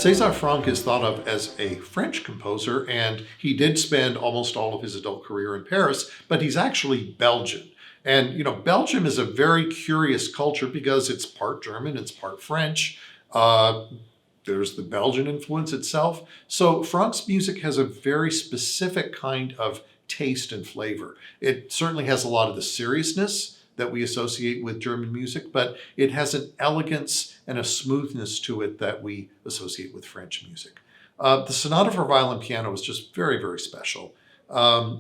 César Franck is thought of as a French composer, and he did spend almost all of his adult career in Paris, but he's actually Belgian. And, Belgium is a very curious culture because it's part German, it's part French. There's the Belgian influence itself. So Franck's music has a very specific kind of taste and flavor. It certainly has a lot of the seriousness that we associate with German music, but it has an elegance and a smoothness to it that we associate with French music. The Sonata for Violin and Piano is just very, very special.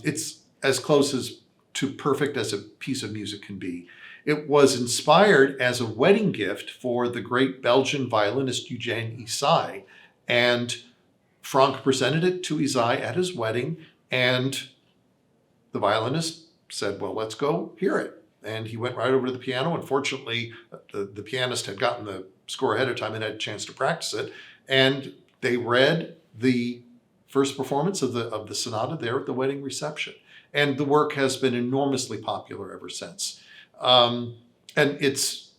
It's as close to perfect as a piece of music can be. It was inspired as a wedding gift for the great Belgian violinist Eugène Ysaÿe, and Franck presented it to Ysaÿe at his wedding, and the violinist said, well, let's go hear it. And he went right over to the piano. Unfortunately, the pianist had gotten the score ahead of time and had a chance to practice it. And they read the first performance of the sonata there at the wedding reception. And the work has been enormously popular ever since. And it's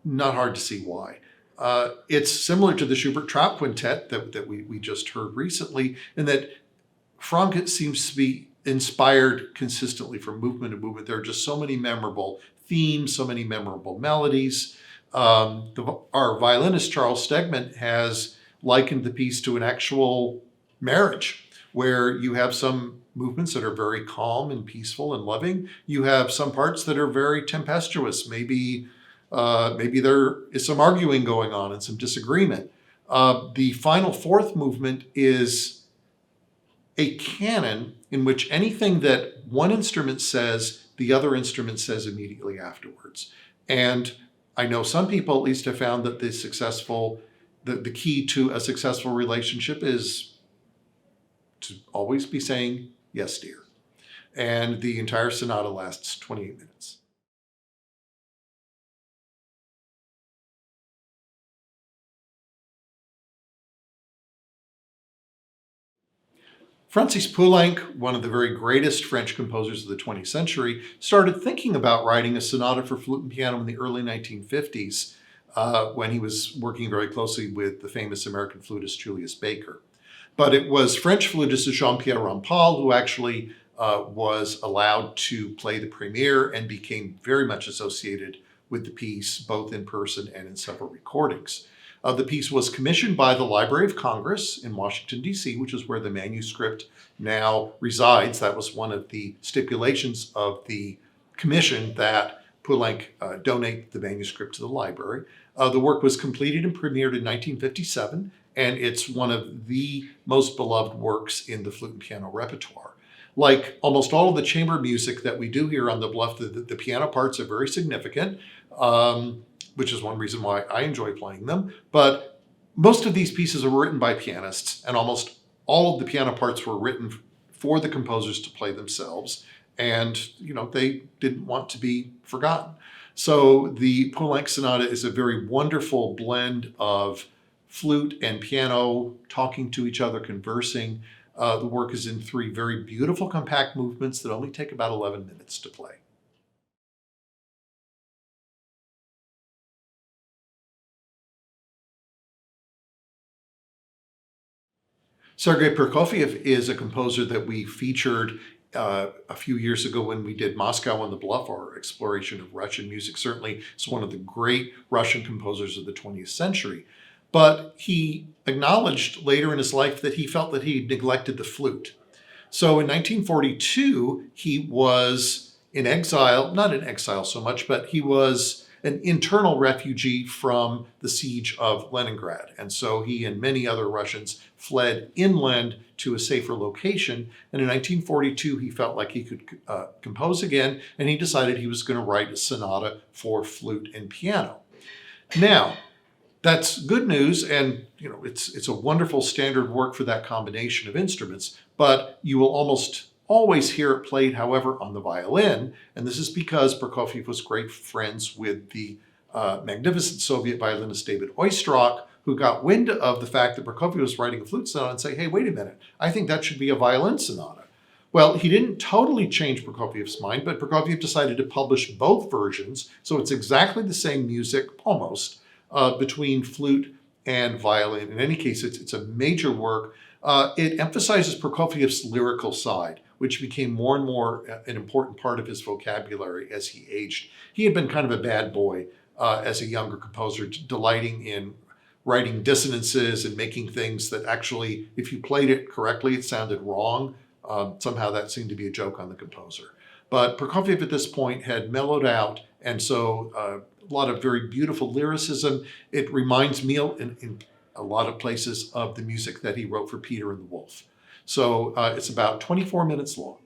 not hard to see why. It's similar to the Schubert Trapp Quintet that we just heard recently, in that Franck seems to be inspired consistently from movement to movement. There are just so many memorable themes, so many memorable melodies. Our violinist, Charles Stegman, has likened the piece to an actual marriage, where you have some movements that are very calm and peaceful and loving. You have some parts that are very tempestuous. Maybe there is some arguing going on and some disagreement. The final fourth movement is a canon in which anything that one instrument says, the other instrument says immediately afterwards. And I know some people at least have found that the key to a successful relationship is to always be saying, yes, dear. And the entire sonata lasts 28 minutes. Francis Poulenc, one of the very greatest French composers of the 20th century, started thinking about writing a sonata for flute and piano in the early 1950s when he was working very closely with the famous American flutist Julius Baker. But it was French flutist Jean-Pierre Rampal who actually was allowed to play the premiere and became very much associated with the piece, both in person and in several recordings. The piece was commissioned by the Library of Congress in Washington, D.C., which is where the manuscript now resides. That was one of the stipulations of the commission, that Poulenc donate the manuscript to the library. The work was completed and premiered in 1957, and it's one of the most beloved works in the flute and piano repertoire. Like almost all of the chamber music that we do here on the Bluff, the piano parts are very significant. Which is one reason why I enjoy playing them. But most of these pieces are written by pianists, and almost all of the piano parts were written for the composers to play themselves. And, they didn't want to be forgotten. So the Poulenc Sonata is a very wonderful blend of flute and piano talking to each other, conversing. The work is in 3 very beautiful compact movements that only take about 11 minutes to play. Sergei Prokofiev is a composer that we featured a few years ago when we did Moscow on the Bluff, our exploration of Russian music. Certainly, it's one of the great Russian composers of the 20th century. But he acknowledged later in his life that he felt that he neglected the flute. So in 1942, he was in exile, not in exile so much, but he was an internal refugee from the siege of Leningrad. And so he and many other Russians fled inland to a safer location. And in 1942, he felt like he could compose again, and he decided he was going to write a sonata for flute and piano. Now, that's good news, and it's a wonderful standard work for that combination of instruments, but you will almost always hear it played, however, on the violin, and this is because Prokofiev was great friends with the magnificent Soviet violinist David Oistrakh, who got wind of the fact that Prokofiev was writing a flute sonata and say, hey, wait a minute, I think that should be a violin sonata. Well, he didn't totally change Prokofiev's mind, but Prokofiev decided to publish both versions, so it's exactly the same music, almost, between flute and violin. In any case, it's a major work. It emphasizes Prokofiev's lyrical side, which became more and more an important part of his vocabulary as he aged. He had been kind of a bad boy as a younger composer, delighting in writing dissonances and making things that actually, if you played it correctly, it sounded wrong. Somehow that seemed to be a joke on the composer. But Prokofiev at this point had mellowed out, and so a lot of very beautiful lyricism. It reminds me in a lot of places of the music that he wrote for Peter and the Wolf. So it's about 24 minutes long.